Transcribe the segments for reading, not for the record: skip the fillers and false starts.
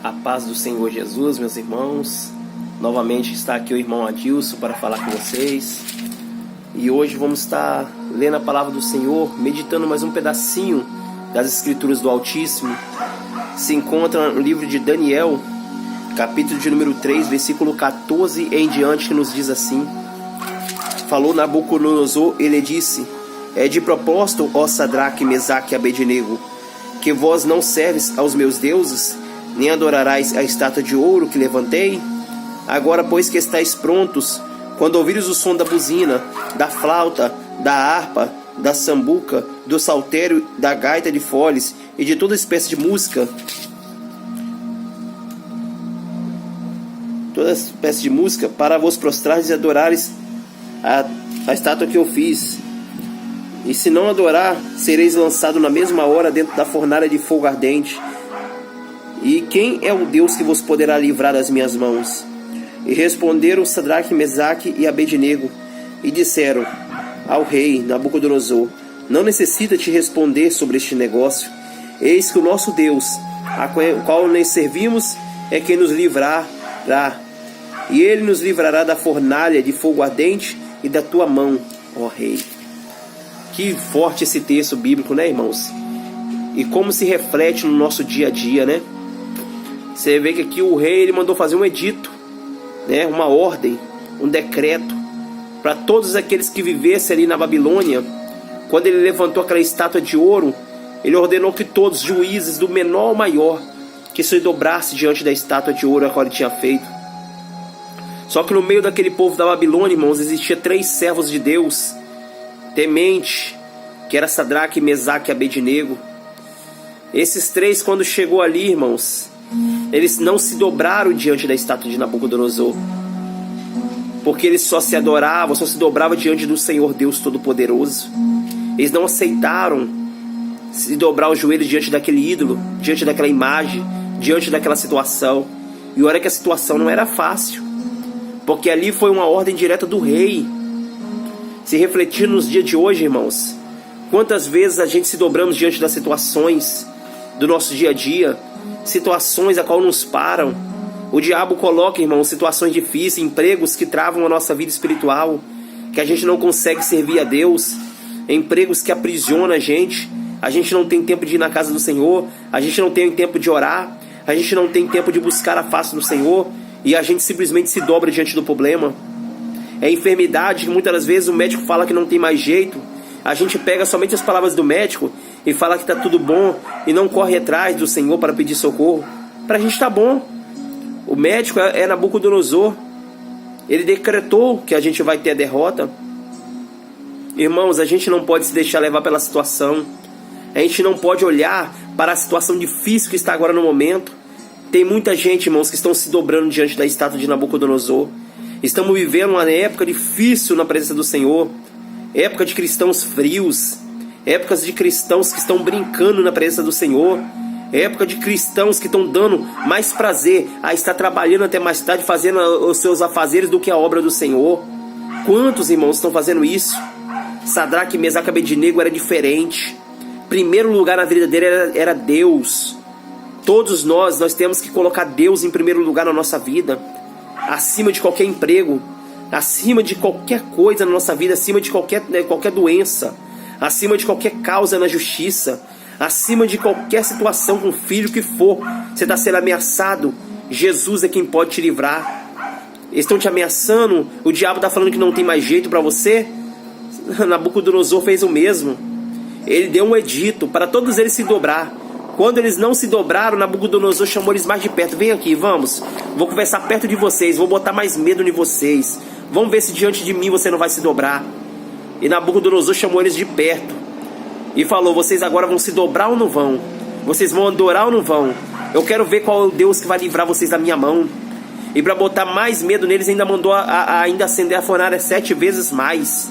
A paz do Senhor Jesus, meus irmãos. Novamente está aqui o irmão Adilson para falar com vocês. E hoje vamos estar lendo a palavra do Senhor, meditando mais um pedacinho das Escrituras do Altíssimo. Se encontra no livro de Daniel, capítulo de número 3, versículo 14 em diante, que nos diz assim: Falou Nabucodonosor, ele disse: É de propósito, ó Sadraque, Mesaque e Abednego, que vós não serves aos meus deuses, nem adorarás a estátua de ouro que levantei? Agora, pois que estáis prontos, quando ouvires o som da buzina, da flauta, da harpa, da sambuca, do saltério, da gaita de foles e de toda espécie de música, para vos prostrares e adorares a estátua que eu fiz. E se não adorar, sereis lançado na mesma hora dentro da fornalha de fogo ardente. E quem é o Deus que vos poderá livrar das minhas mãos? E responderam Sadraque, Mesaque e Abednego, e disseram ao rei Nabucodonosor: Não necessita te responder sobre este negócio. Eis que o nosso Deus, a qual nós servimos, é quem nos livrará. E ele nos livrará da fornalha de fogo ardente e da tua mão, ó rei. Que forte esse texto bíblico, né, irmãos? E como se reflete no nosso dia a dia, né? Você vê que aqui o rei ele mandou fazer um edito, né? Uma ordem, um decreto para todos aqueles que vivessem ali na Babilônia. Quando ele levantou aquela estátua de ouro, ele ordenou que todos, juízes do menor ao maior, que se dobrasse diante da estátua de ouro a qual ele tinha feito. Só que no meio daquele povo da Babilônia, irmãos, existia 3 servos de Deus temente, que era Sadraque, Mesaque e Abednego. Esses 3, quando chegou ali, irmãos, eles não se dobraram diante da estátua de Nabucodonosor, porque eles só se adoravam, só se dobravam diante do Senhor Deus Todo-Poderoso. Eles não aceitaram se dobrar os joelhos diante daquele ídolo, diante daquela imagem, diante daquela situação. E olha que a situação não era fácil, porque ali foi uma ordem direta do rei. Se refletir nos dias de hoje, irmãos, quantas vezes a gente se dobramos diante das situações do nosso dia a dia, situações a qual nos param. O diabo coloca, irmãos, situações difíceis, empregos que travam a nossa vida espiritual, que a gente não consegue servir a Deus, empregos que aprisionam a gente não tem tempo de ir na casa do Senhor, a gente não tem tempo de orar, a gente não tem tempo de buscar a face do Senhor, e a gente simplesmente se dobra diante do problema. É enfermidade que muitas das vezes o médico fala que não tem mais jeito. A gente pega somente as palavras do médico e fala que está tudo bom e não corre atrás do Senhor para pedir socorro. Para a gente está bom. O médico é Nabucodonosor. Ele decretou que a gente vai ter a derrota. Irmãos, a gente não pode se deixar levar pela situação. A gente não pode olhar para a situação difícil que está agora no momento. Tem muita gente, irmãos, que estão se dobrando diante da estátua de Nabucodonosor. Estamos vivendo uma época difícil na presença do Senhor. Época de cristãos frios. Épocas de cristãos que estão brincando na presença do Senhor. Época de cristãos que estão dando mais prazer a estar trabalhando até mais tarde, fazendo os seus afazeres, do que a obra do Senhor. Quantos irmãos estão fazendo isso? Sadraque, Mesaque e Abednego era diferente. Primeiro lugar na vida dele era Deus. Todos nós temos que colocar Deus em primeiro lugar na nossa vida, acima de qualquer emprego, acima de qualquer coisa na nossa vida, acima de qualquer doença, acima de qualquer causa na justiça, acima de qualquer situação com o filho que for. Você está sendo ameaçado, Jesus é quem pode te livrar. Eles estão te ameaçando, o diabo está falando que não tem mais jeito para você. Nabucodonosor fez o mesmo. Ele deu um edito para todos eles se dobrar. Quando eles não se dobraram, Nabucodonosor chamou eles mais de perto. Vem aqui, vamos. Vou conversar perto de vocês. Vou botar mais medo em vocês. Vamos ver se diante de mim você não vai se dobrar. E Nabucodonosor chamou eles de perto e falou: Vocês agora vão se dobrar ou não vão? Vocês vão adorar ou não vão? Eu quero ver qual é o Deus que vai livrar vocês da minha mão. E para botar mais medo neles, ainda mandou ainda acender a fornalha 7 vezes mais,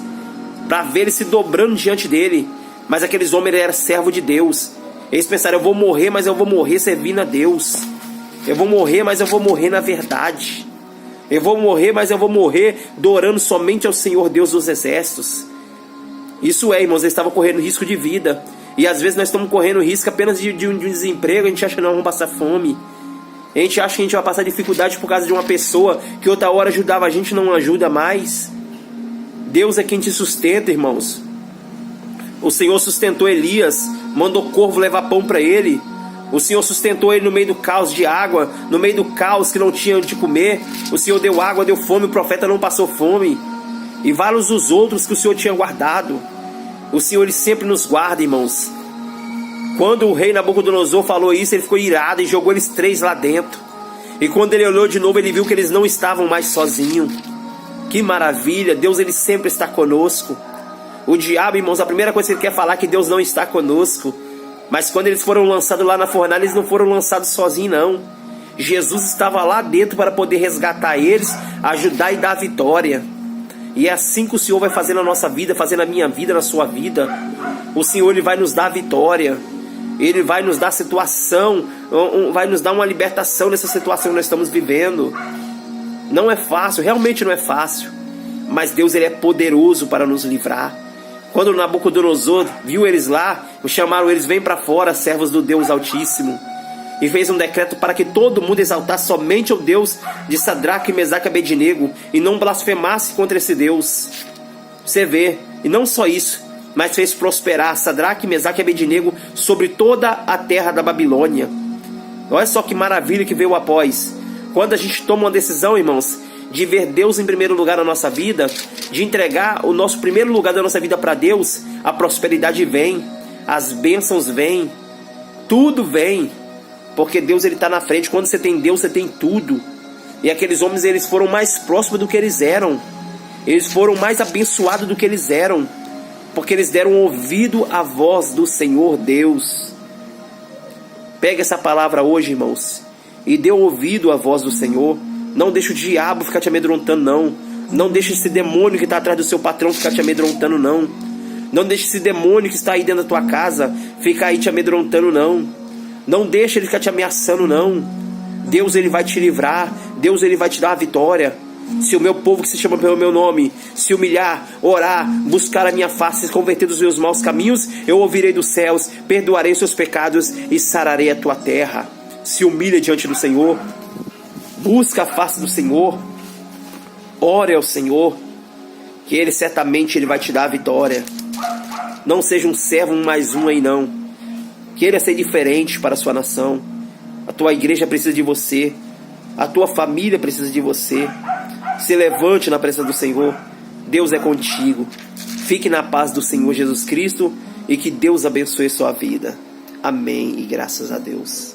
para ver eles se dobrando diante dele. Mas aqueles homens eram servos de Deus. Eles pensaram: eu vou morrer, mas eu vou morrer servindo a Deus. Eu vou morrer, mas eu vou morrer na verdade. Eu vou morrer, mas eu vou morrer adorando somente ao Senhor Deus dos exércitos. Isso é, irmãos, eles estavam correndo risco de vida. E às vezes nós estamos correndo risco apenas de um desemprego. A gente acha que não, vamos passar fome. A gente acha que a gente vai passar dificuldade por causa de uma pessoa que outra hora ajudava a gente, não ajuda mais. Deus é quem te sustenta, irmãos. O Senhor sustentou Elias, mandou corvo levar pão para ele. O Senhor sustentou ele no meio do caos de água, no meio do caos que não tinha onde comer. O Senhor deu água, deu fome, o profeta não passou fome. E vários dos outros que o Senhor tinha guardado. O Senhor, Ele sempre nos guarda, irmãos. Quando o rei Nabucodonosor falou isso, ele ficou irado e jogou eles 3 lá dentro. E quando ele olhou de novo, ele viu que eles não estavam mais sozinhos. Que maravilha, Deus, Ele sempre está conosco. O diabo, irmãos, a primeira coisa que ele quer falar é que Deus não está conosco. Mas quando eles foram lançados lá na fornalha, eles não foram lançados sozinhos, não. Jesus estava lá dentro para poder resgatar eles, ajudar e dar a vitória. E é assim que o Senhor vai fazer na nossa vida, fazer na minha vida, na sua vida. O Senhor, Ele vai nos dar a vitória. Ele vai nos dar situação, vai nos dar uma libertação nessa situação que nós estamos vivendo. Não é fácil, realmente não é fácil. Mas Deus, Ele é poderoso para nos livrar. Quando Nabucodonosor viu eles lá, chamaram eles, vem para fora, servos do Deus Altíssimo. E fez um decreto para que todo mundo exaltasse somente o Deus de Sadraque, Mesaque e Abednego, e não blasfemasse contra esse Deus. Você vê, e não só isso, mas fez prosperar Sadraque, Mesaque e Abednego sobre toda a terra da Babilônia. Olha só que maravilha que veio após. Quando a gente toma uma decisão, irmãos, de ver Deus em primeiro lugar na nossa vida, de entregar o nosso primeiro lugar da nossa vida para Deus, a prosperidade vem, as bênçãos vêm, tudo vem, porque Deus, Ele está na frente. Quando você tem Deus, você tem tudo. E aqueles homens, eles foram mais próximos do que eles eram, eles foram mais abençoados do que eles eram, porque eles deram ouvido à voz do Senhor Deus. Pega essa palavra hoje, irmãos, e dê ouvido à voz do Senhor. Não deixe o diabo ficar te amedrontando, não. Não deixe esse demônio que está atrás do seu patrão ficar te amedrontando, não. Não deixe esse demônio que está aí dentro da tua casa ficar aí te amedrontando, não. Não deixe ele ficar te ameaçando, não. Deus, Ele vai te livrar. Deus, Ele vai te dar a vitória. Se o meu povo que se chama pelo meu nome se humilhar, orar, buscar a minha face, se converter dos meus maus caminhos, eu ouvirei dos céus, perdoarei os seus pecados e sararei a tua terra. Se humilha diante do Senhor. Busca a face do Senhor, ore ao Senhor, que Ele certamente Ele vai te dar a vitória. Não seja um servo mais um aí, não. Queira ser diferente para a sua nação. A tua igreja precisa de você, a tua família precisa de você. Se levante na presença do Senhor. Deus é contigo. Fique na paz do Senhor Jesus Cristo e que Deus abençoe sua vida. Amém e graças a Deus.